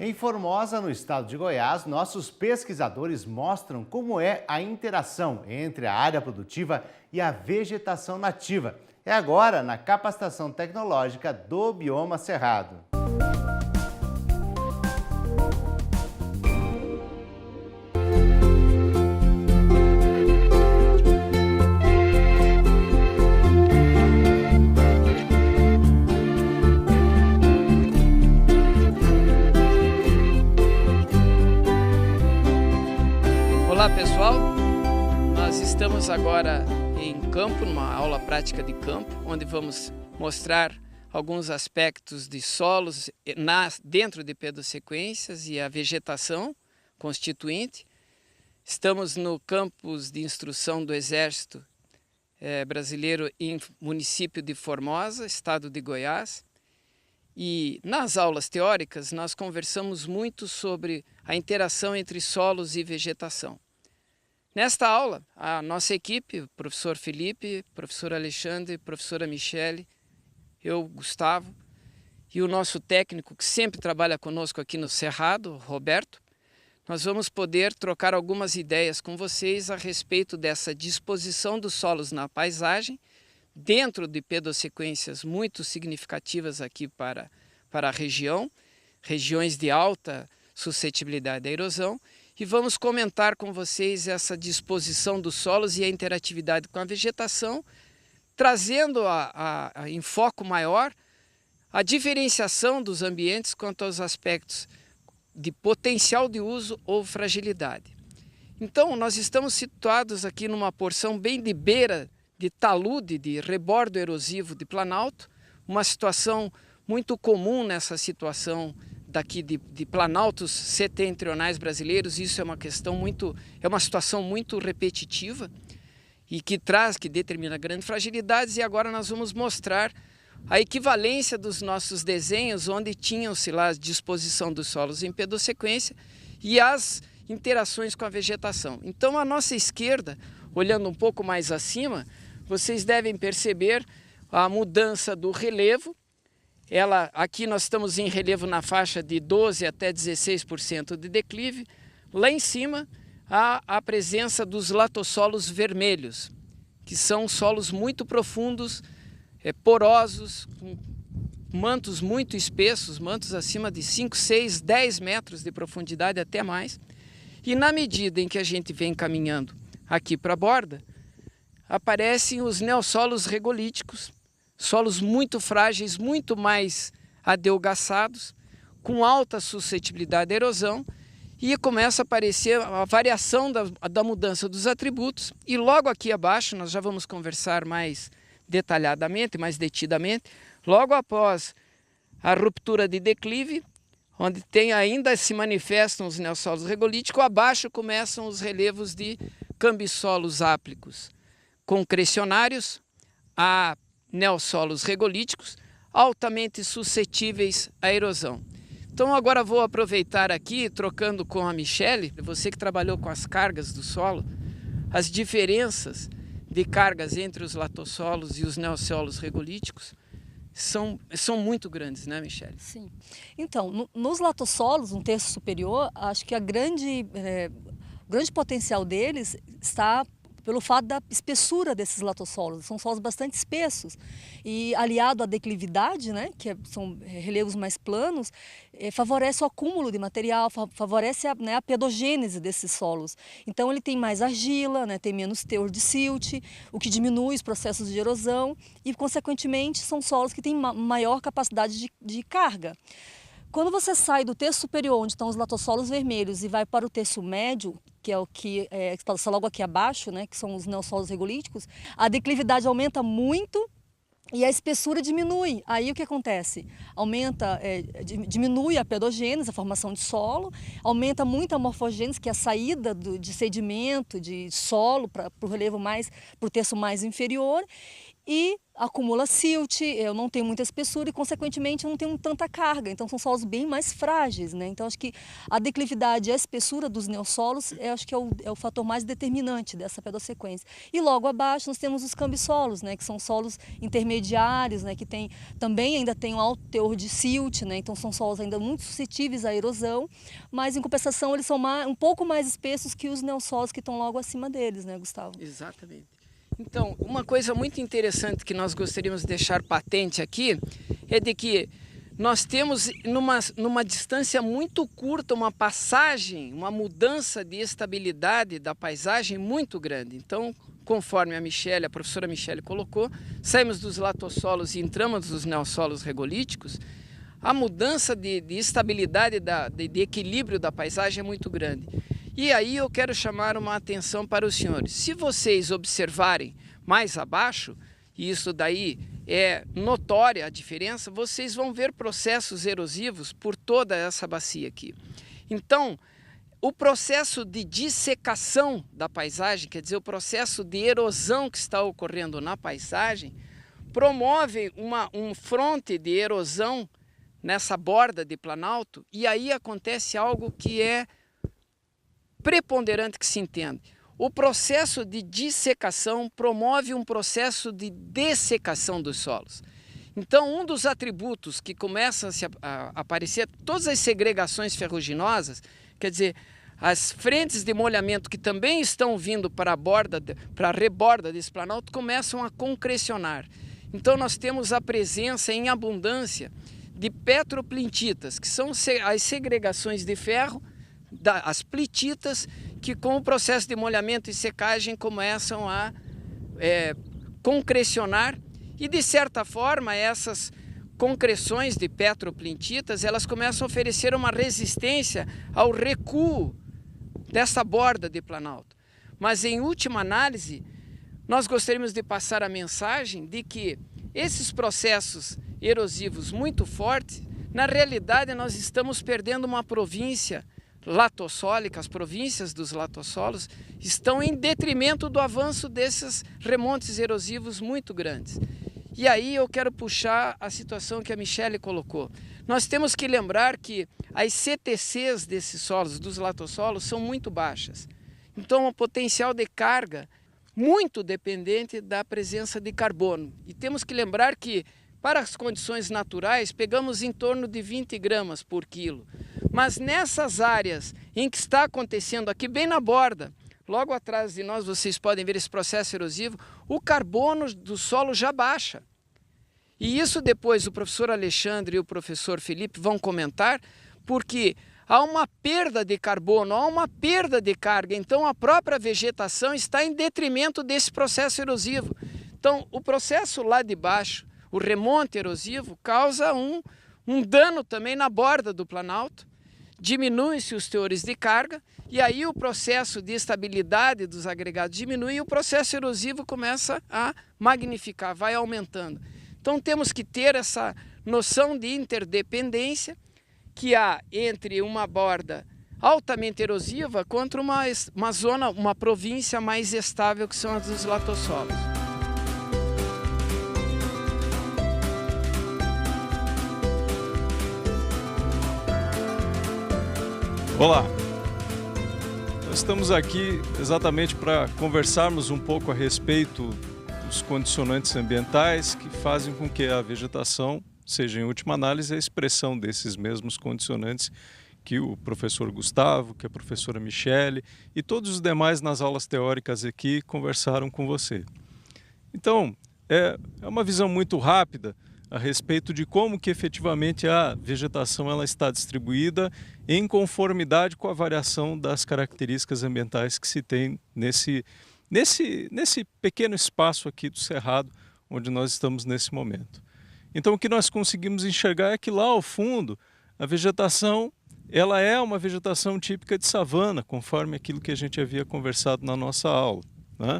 Em Formosa, no estado de Goiás, nossos pesquisadores mostram como é a interação entre a área produtiva e a vegetação nativa. É agora na capacitação tecnológica do Bioma Cerrado. Olá pessoal, nós estamos agora em campo, numa aula prática de campo, onde vamos mostrar alguns aspectos de solos dentro de pedossequências e a vegetação constituinte. Estamos no campus de instrução do Exército Brasileiro em município de Formosa, estado de Goiás. E nas aulas teóricas nós conversamos muito sobre a interação entre solos e vegetação. Nesta aula, a nossa equipe, o professor Felipe, professor Alexandre, professora Michele, eu, Gustavo, e o nosso técnico que sempre trabalha conosco aqui no Cerrado, Roberto, nós vamos poder trocar algumas ideias com vocês a respeito dessa disposição dos solos na paisagem, dentro de pedossequências muito significativas aqui para a região, regiões de alta suscetibilidade à erosão, e vamos comentar com vocês essa disposição dos solos e a interatividade com a vegetação, trazendo em foco maior a diferenciação dos ambientes quanto aos aspectos de potencial de uso ou fragilidade. Então, nós estamos situados aqui numa porção bem de beira de talude, de rebordo erosivo de planalto, uma situação muito comum nessa situação daqui de planaltos setentrionais brasileiros. Isso é uma situação muito repetitiva e que determina grandes fragilidades. E agora nós vamos mostrar a equivalência dos nossos desenhos, onde tinham-se lá a disposição dos solos em pedossequência e as interações com a vegetação. Então, à nossa esquerda, olhando um pouco mais acima, vocês devem perceber a mudança do relevo. Aqui nós estamos em relevo na faixa de 12% até 16% de declive. Lá em cima, há a presença dos latossolos vermelhos, que são solos muito profundos, porosos, com mantos muito espessos, mantos acima de 5, 6, 10 metros de profundidade, até mais. E na medida em que a gente vem caminhando aqui para a borda, aparecem os neossolos regolíticos, solos muito frágeis, muito mais adelgaçados, com alta suscetibilidade à erosão, e começa a aparecer a variação da mudança dos atributos. E logo aqui abaixo, nós já vamos conversar mais detalhadamente, mais detidamente, logo após a ruptura de declive, onde ainda se manifestam os neossolos regolíticos, abaixo começam os relevos de cambissolos áplicos concrecionários a neossolos regolíticos altamente suscetíveis à erosão. Então agora vou aproveitar aqui, trocando com a Michele, você que trabalhou com as cargas do solo, as diferenças de cargas entre os latossolos e os neossolos regolíticos são muito grandes, né, Michele? Sim. Então, nos latossolos, um terço superior, acho que o grande potencial deles está pelo fato da espessura desses latossolos. São solos bastante espessos e, aliado à declividade, né, são relevos mais planos, favorece o acúmulo de material, favorece a pedogênese desses solos. Então ele tem mais argila, né, tem menos teor de silt, o que diminui os processos de erosão e, consequentemente, são solos que têm maior capacidade de carga. Quando você sai do terço superior, onde estão os latossolos vermelhos, e vai para o terço médio, que é o que está logo aqui abaixo, né, que são os neossolos regolíticos, a declividade aumenta muito e a espessura diminui. Aí o que acontece? Diminui a pedogênese, a formação de solo, aumenta muito a morfogênese, que é a saída de sedimento, de solo para o relevo para o terço mais inferior, e acumula silt, eu não tenho muita espessura e, consequentemente, eu não tenho tanta carga. Então, são solos bem mais frágeis, né? Então, acho que a declividade e a espessura dos neossolos, acho que é o fator mais determinante dessa pedossequência. E logo abaixo nós temos os cambissolos, né? Que são solos intermediários, né? Que também ainda tem um alto teor de silt, né? Então, são solos ainda muito suscetíveis à erosão, mas, em compensação, eles são um pouco mais espessos que os neossolos que estão logo acima deles, né, Gustavo? Exatamente. Então, uma coisa muito interessante que nós gostaríamos de deixar patente aqui é de que nós temos numa distância muito curta uma passagem, uma mudança de estabilidade da paisagem muito grande. Então, conforme a professora Michele colocou, saímos dos latossolos e entramos nos neossolos regolíticos, a mudança de estabilidade, de equilíbrio da paisagem é muito grande. E aí eu quero chamar uma atenção para os senhores. Se vocês observarem mais abaixo, e isso daí é notória a diferença, vocês vão ver processos erosivos por toda essa bacia aqui. Então, o processo de dissecação da paisagem, quer dizer, o processo de erosão que está ocorrendo na paisagem, promove um fronte de erosão nessa borda de planalto, e aí acontece algo que é preponderante que se entende. O processo de dissecação promove um processo de dessecação dos solos. Então, um dos atributos que começam a aparecer, todas as segregações ferruginosas, quer dizer, as frentes de molhamento que também estão vindo para a reborda desse planalto, começam a concrecionar. Então, nós temos a presença em abundância de petroplintitas, que são as segregações de ferro, as plititas, que com o processo de molhamento e secagem começam a concrecionar, e de certa forma essas concreções de petroplintitas, elas começam a oferecer uma resistência ao recuo dessa borda de planalto. Mas em última análise, nós gostaríamos de passar a mensagem de que esses processos erosivos muito fortes, na realidade nós estamos perdendo uma província latossólica, as províncias dos latossolos estão em detrimento do avanço desses remontes erosivos muito grandes. E aí eu quero puxar a situação que a Michele colocou. Nós temos que lembrar que as CTCs desses solos, dos latossolos, são muito baixas. Então, o potencial de carga muito dependente da presença de carbono. E temos que lembrar que, para as condições naturais, pegamos em torno de 20 gramas por quilo. Mas nessas áreas em que está acontecendo aqui, bem na borda, logo atrás de nós, vocês podem ver esse processo erosivo, o carbono do solo já baixa. E isso depois o professor Alexandre e o professor Felipe vão comentar, porque há uma perda de carbono, há uma perda de carga, então a própria vegetação está em detrimento desse processo erosivo. Então, o processo lá de baixo, o remonte erosivo, causa um dano também na borda do planalto, diminuem-se os teores de carga, e aí o processo de estabilidade dos agregados diminui e o processo erosivo começa a magnificar, vai aumentando. Então temos que ter essa noção de interdependência que há entre uma borda altamente erosiva contra uma zona, uma província mais estável, que são as dos latossolos. Olá, nós estamos aqui exatamente para conversarmos um pouco a respeito dos condicionantes ambientais que fazem com que a vegetação seja, em última análise, a expressão desses mesmos condicionantes que o professor Gustavo, que a professora Michele e todos os demais nas aulas teóricas aqui conversaram com você. Então, é uma visão muito rápida a respeito de como que efetivamente a vegetação ela está distribuída em conformidade com a variação das características ambientais que se tem nesse pequeno espaço aqui do Cerrado, onde nós estamos nesse momento. Então o que nós conseguimos enxergar é que lá ao fundo a vegetação ela é uma vegetação típica de savana, conforme aquilo que a gente havia conversado na nossa aula, né?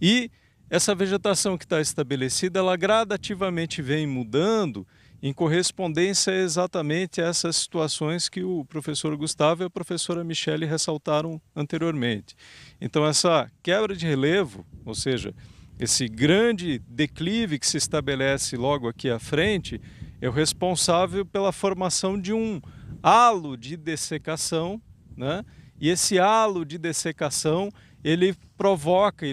E essa vegetação que está estabelecida, ela gradativamente vem mudando em correspondência exatamente a essas situações que o professor Gustavo e a professora Michele ressaltaram anteriormente. Então essa quebra de relevo, ou seja, esse grande declive que se estabelece logo aqui à frente é o responsável pela formação de um halo de dessecação, né? E esse halo de dessecação, ele provoca,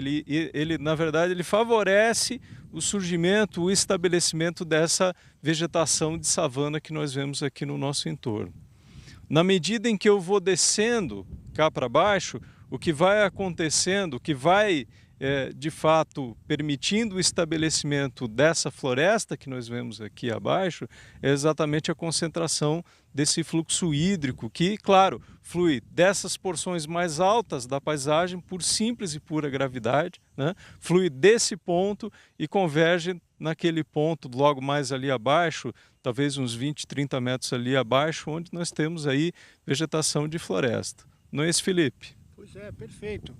na verdade, ele favorece o surgimento, o estabelecimento dessa vegetação de savana que nós vemos aqui no nosso entorno. Na medida em que eu vou descendo cá para baixo, o que vai acontecendo, o que vai, de fato, permitindo o estabelecimento dessa floresta que nós vemos aqui abaixo, é exatamente a concentração desse fluxo hídrico que, claro, flui dessas porções mais altas da paisagem por simples e pura gravidade, né? Flui desse ponto e converge naquele ponto logo mais ali abaixo, talvez uns 20, 30 metros ali abaixo, onde nós temos aí vegetação de floresta. Não é isso, Felipe? Pois é, perfeito.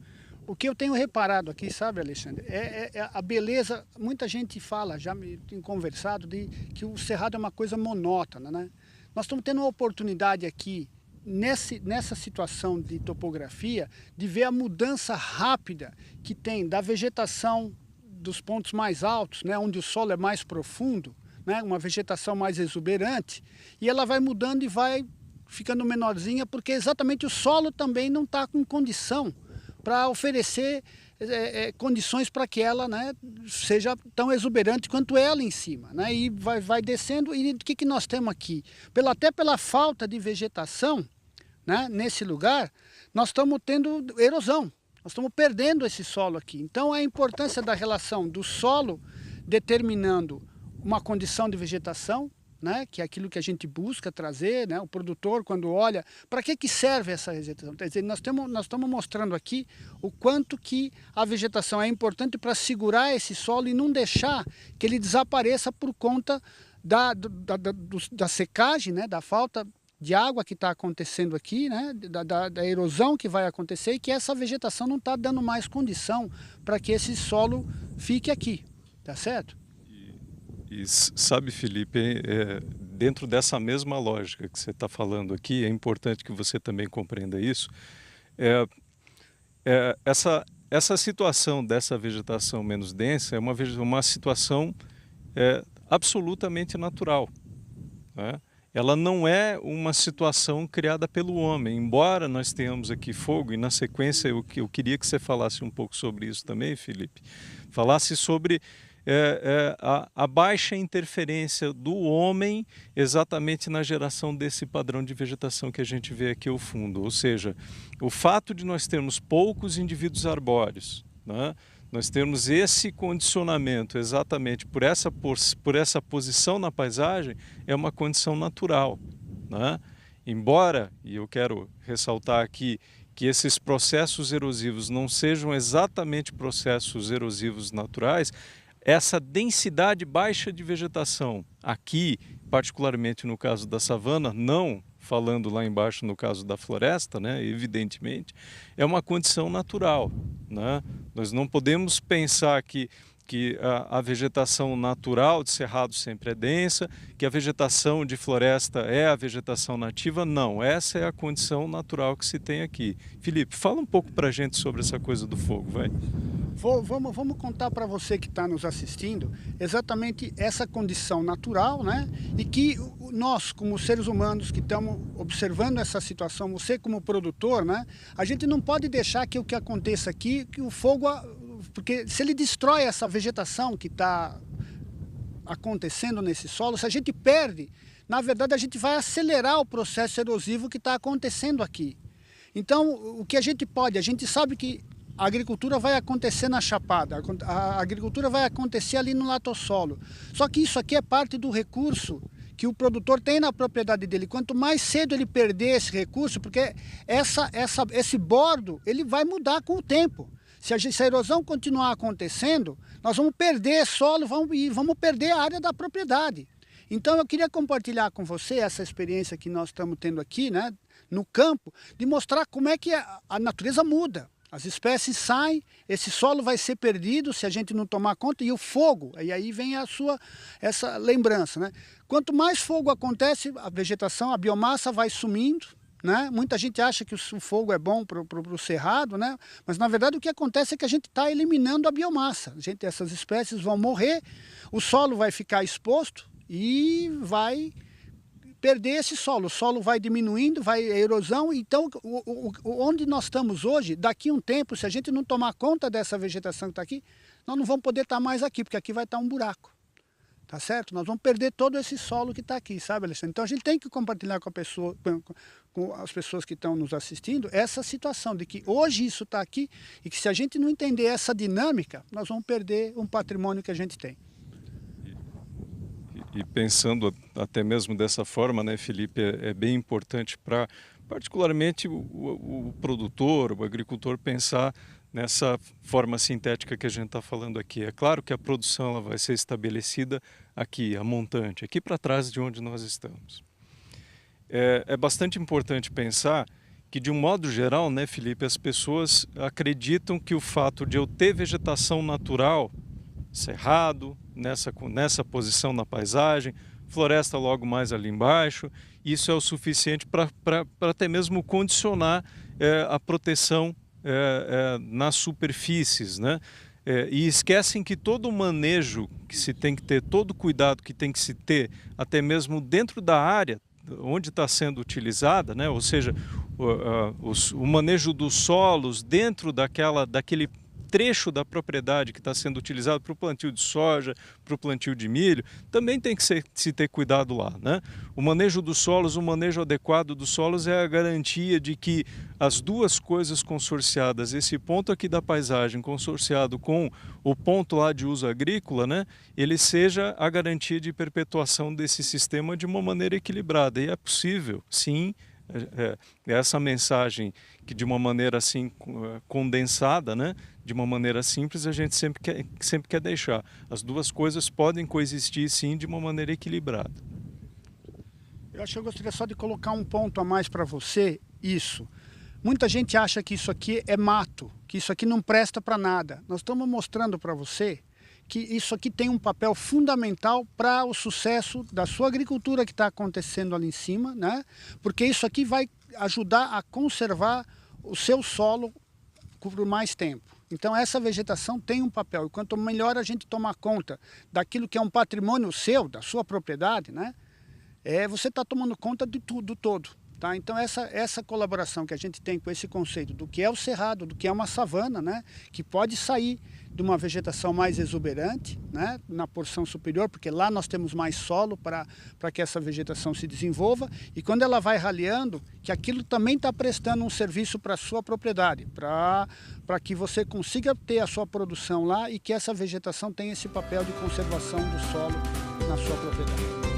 O que eu tenho reparado aqui, sabe, Alexandre, é a beleza. Muita gente fala, já me tem conversado, de que o cerrado é uma coisa monótona, né? Nós estamos tendo uma oportunidade aqui, nessa situação de topografia, de ver a mudança rápida que tem da vegetação dos pontos mais altos, né, onde o solo é mais profundo, né, uma vegetação mais exuberante, e ela vai mudando e vai ficando menorzinha, porque exatamente o solo também não está com condição para oferecer condições para que ela, né, seja tão exuberante quanto ela em cima, né, e vai descendo. E o que nós temos aqui? Até pela falta de vegetação, né, nesse lugar, nós estamos tendo erosão, nós estamos perdendo esse solo aqui. Então a importância da relação do solo determinando uma condição de vegetação, né, que é aquilo que a gente busca trazer, né, o produtor quando olha, para que serve essa vegetação? Quer dizer, nós estamos mostrando aqui o quanto que a vegetação é importante para segurar esse solo e não deixar que ele desapareça por conta da secagem, né, da falta de água que está acontecendo aqui, né, da erosão que vai acontecer, e que essa vegetação não está dando mais condição para que esse solo fique aqui, tá certo? E sabe, Felipe, dentro dessa mesma lógica que você está falando aqui, é importante que você também compreenda isso, essa situação dessa vegetação menos densa é uma situação absolutamente natural, né? Ela não é uma situação criada pelo homem, embora nós tenhamos aqui fogo, e na sequência eu queria que você falasse um pouco sobre isso também, Felipe, falasse sobre a baixa interferência do homem exatamente na geração desse padrão de vegetação que a gente vê aqui ao fundo, ou seja, o fato de nós termos poucos indivíduos arbóreos, né? Nós temos esse condicionamento exatamente por essa posição na paisagem, é uma condição natural, né? Embora, e eu quero ressaltar aqui, que esses processos erosivos não sejam exatamente processos erosivos naturais, essa densidade baixa de vegetação, aqui, particularmente no caso da savana, não falando lá embaixo no caso da floresta, né, evidentemente, é uma condição natural, né? Nós não podemos pensar que a vegetação natural de cerrado sempre é densa, que a vegetação de floresta é a vegetação nativa. Não, essa é a condição natural que se tem aqui. Felipe, fala um pouco para a gente sobre essa coisa do fogo, vai. Vamos contar para você que está nos assistindo exatamente essa condição natural, né? E que nós, como seres humanos que estamos observando essa situação, você como produtor, né? A gente não pode deixar que o que aconteça aqui, que o fogo, porque se ele destrói essa vegetação que está acontecendo nesse solo, se a gente perde, na verdade a gente vai acelerar o processo erosivo que está acontecendo aqui. Então, o que a gente sabe que a agricultura vai acontecer na chapada, a agricultura vai acontecer ali no latossolo. Só que isso aqui é parte do recurso que o produtor tem na propriedade dele. Quanto mais cedo ele perder esse recurso, porque esse bordo ele vai mudar com o tempo. Se a erosão continuar acontecendo, nós vamos perder solo e vamos perder a área da propriedade. Então eu queria compartilhar com você essa experiência que nós estamos tendo aqui, né, no campo, de mostrar como é que a natureza muda. As espécies saem, esse solo vai ser perdido se a gente não tomar conta, e o fogo, e aí vem essa lembrança, né? Quanto mais fogo acontece, a vegetação, a biomassa vai sumindo, né? Muita gente acha que o fogo é bom para o cerrado, né? Mas na verdade o que acontece é que a gente está eliminando a biomassa. Essas espécies vão morrer, o solo vai ficar exposto e vai perder esse solo. O solo vai diminuindo, vai a erosão. Então, onde nós estamos hoje, daqui a um tempo, se a gente não tomar conta dessa vegetação que está aqui, nós não vamos poder estar mais aqui, porque aqui vai estar um buraco. Tá certo? Nós vamos perder todo esse solo que está aqui, sabe, Alexandre? Então a gente tem que compartilhar com as pessoas que estão nos assistindo essa situação de que hoje isso está aqui e que se a gente não entender essa dinâmica, nós vamos perder um patrimônio que a gente tem. E pensando até mesmo dessa forma, né, Felipe, é bem importante para, particularmente, o produtor, o agricultor, pensar nessa forma sintética que a gente está falando aqui. É claro que a produção ela vai ser estabelecida aqui, a montante, aqui para trás de onde nós estamos. É bastante importante pensar que, de um modo geral, né, Felipe, as pessoas acreditam que o fato de eu ter vegetação natural, cerrado, nessa posição na paisagem, floresta logo mais ali embaixo, isso é o suficiente para até mesmo condicionar a proteção nas superfícies, né? E esquecem que todo o manejo que se tem que ter, todo o cuidado que tem que se ter, até mesmo dentro da área onde está sendo utilizada, né? Ou seja, o manejo dos solos dentro daquele trecho da propriedade que está sendo utilizado para o plantio de soja, para o plantio de milho, também tem que se ter cuidado lá, né? O manejo dos solos, o manejo adequado dos solos é a garantia de que as duas coisas consorciadas, esse ponto aqui da paisagem consorciado com o ponto lá de uso agrícola, né, ele seja a garantia de perpetuação desse sistema de uma maneira equilibrada. E é possível, sim, essa mensagem que de uma maneira assim condensada, né, de uma maneira simples, a gente sempre quer deixar. As duas coisas podem coexistir sim de uma maneira equilibrada. Eu acho que eu gostaria só de colocar um ponto a mais para você, isso. Muita gente acha que isso aqui é mato, que isso aqui não presta para nada. Nós estamos mostrando para você que isso aqui tem um papel fundamental para o sucesso da sua agricultura que está acontecendo ali em cima, né? Porque isso aqui vai ajudar a conservar o seu solo por mais tempo. Então essa vegetação tem um papel, e quanto melhor a gente tomar conta daquilo que é um patrimônio seu, da sua propriedade, né? Você está tomando conta de tudo, do todo. Tá? Então essa colaboração que a gente tem com esse conceito do que é o cerrado, do que é uma savana, né? Que pode sair de uma vegetação mais exuberante, né? Na porção superior, porque lá nós temos mais solo para que essa vegetação se desenvolva, e quando ela vai raleando, que aquilo também está prestando um serviço para a sua propriedade, para que você consiga ter a sua produção lá e que essa vegetação tenha esse papel de conservação do solo na sua propriedade.